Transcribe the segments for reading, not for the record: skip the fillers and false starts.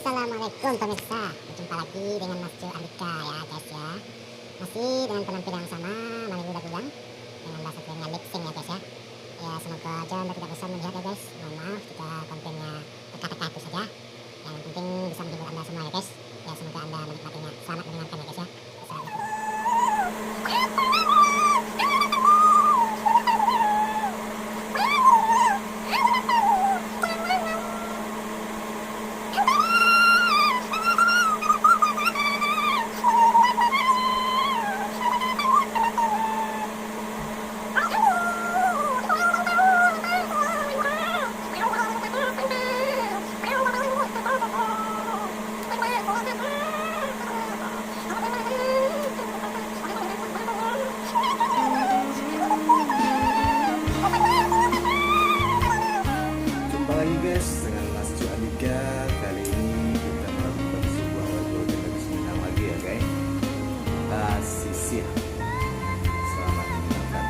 Assalamualaikum pemirsa, berjumpa lagi dengan Mas Jo Andika ya guys ya. Masih dengan penampilan yang sama, Mani Budak Udang, dengan bahasa kerennya lip sync ya guys ya. Ya semoga aja Anda tidak bosan melihat ya guys. Mohon maaf jika kontennya teka-teka itu saja. Yang penting bisa menghibur Anda semua ya guys. Ya semoga Anda menikmatinya. Selamat mendengarkan ya guys ya. Jumpa lagi guys dengan Mas Jo Andika. Kali ini kita melakukan sebuah lagu tradisional lagi ya guys. Sisir. Selamat mendengarkan.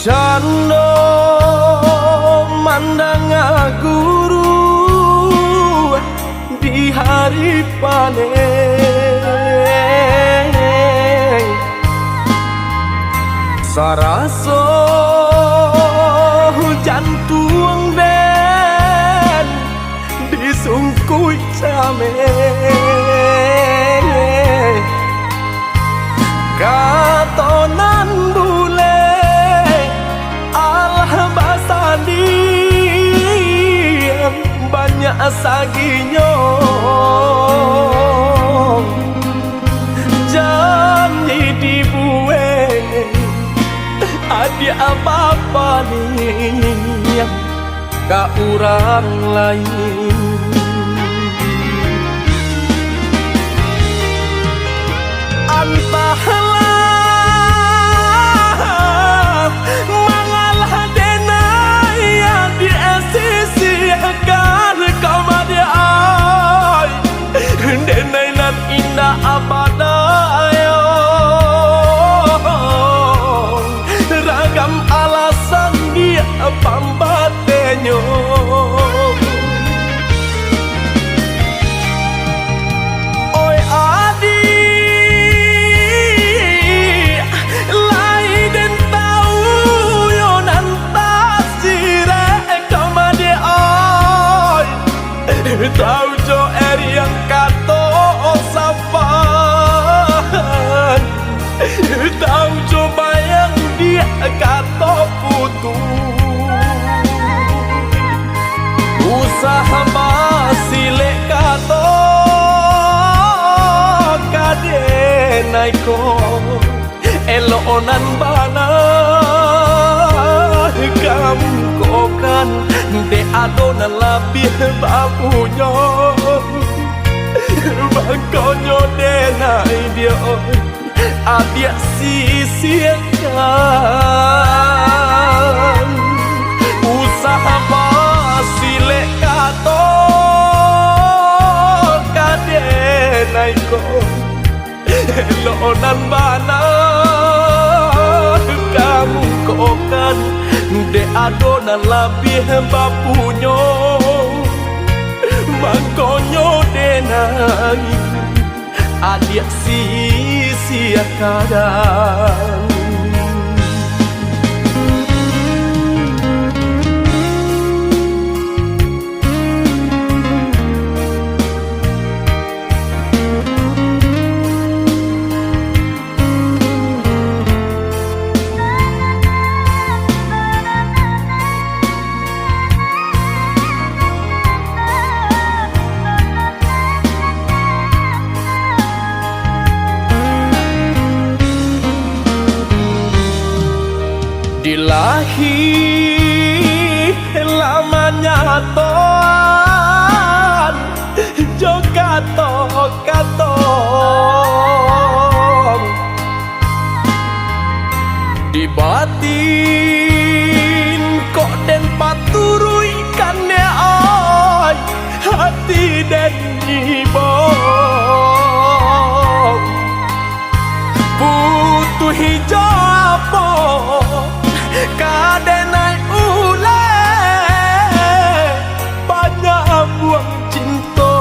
Cando mandang guru di hari panen saraso hujan tuang den disungkui camen katonan bule alhabasadi banyak saginya janji dibuat ada apa-apa nih ke orang lain entahlah mengalah denaya di sisi akan kau dia ay denai nan indah abadayo ragam alasan dia pambatenyo oi adi lai den tau yo nan tasire kamade ay tau jo yang kato sapan tau jo bayang dia kato putu usaha basile kato kade naiko elonan bana kamu kokan de adonan labih babunya bangkonyo denai dia adia sisirkan usaha basile kato kade naiko elonan bana kamu kokan de adonan labih bapunyo mangkonyo denai adik sia kadang dilahi lamanya toan joka katong di batin kok den paturui kan ne ay hati den ibo jopo kadenai ule banyak buang cinta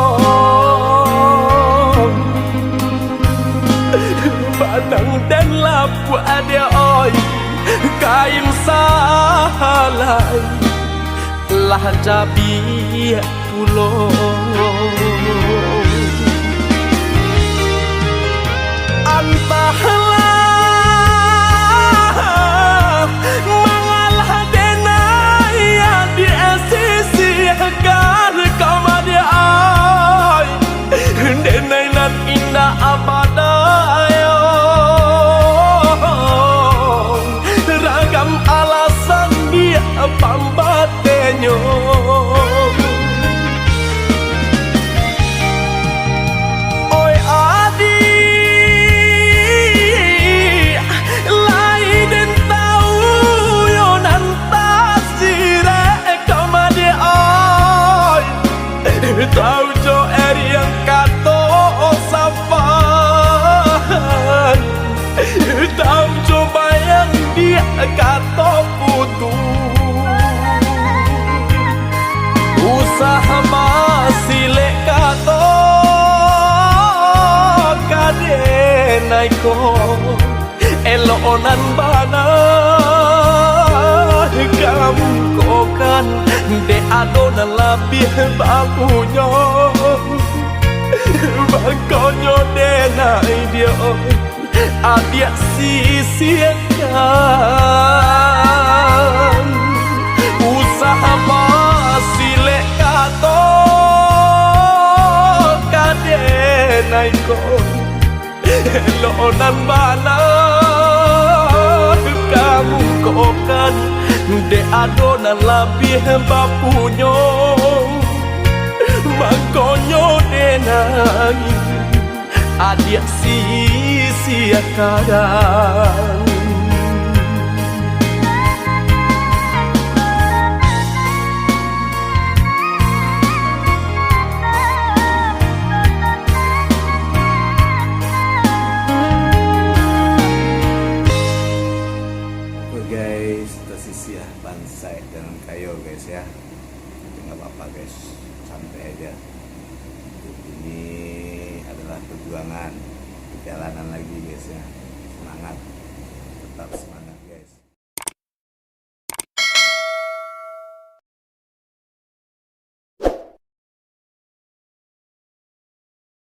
Banang dan lapu ada oi kain salai lah jabi pulau Entahlah mengalah denai di sisi agar kau dia ai denai nan indah abadayo ragam alasan dia pambatenyo oi adi Tahu jo yang kato safan Tahu jo bayang dia kato putu Usaha masih lek kato kadenai ko Elonan bana kamu kokan de adona labih bakunya bakonyo denai dia adia sisiakan usaha masih lek kato kadenai ko lonan bana kamu kokan de adona labih bapunyo makonyo denai adia sisiakan tersisi ya bansai dengan kayu guys ya, nggak apa-apa guys, santai aja. Ini adalah perjuangan perjalanan lagi guys ya, semangat, tetap semangat.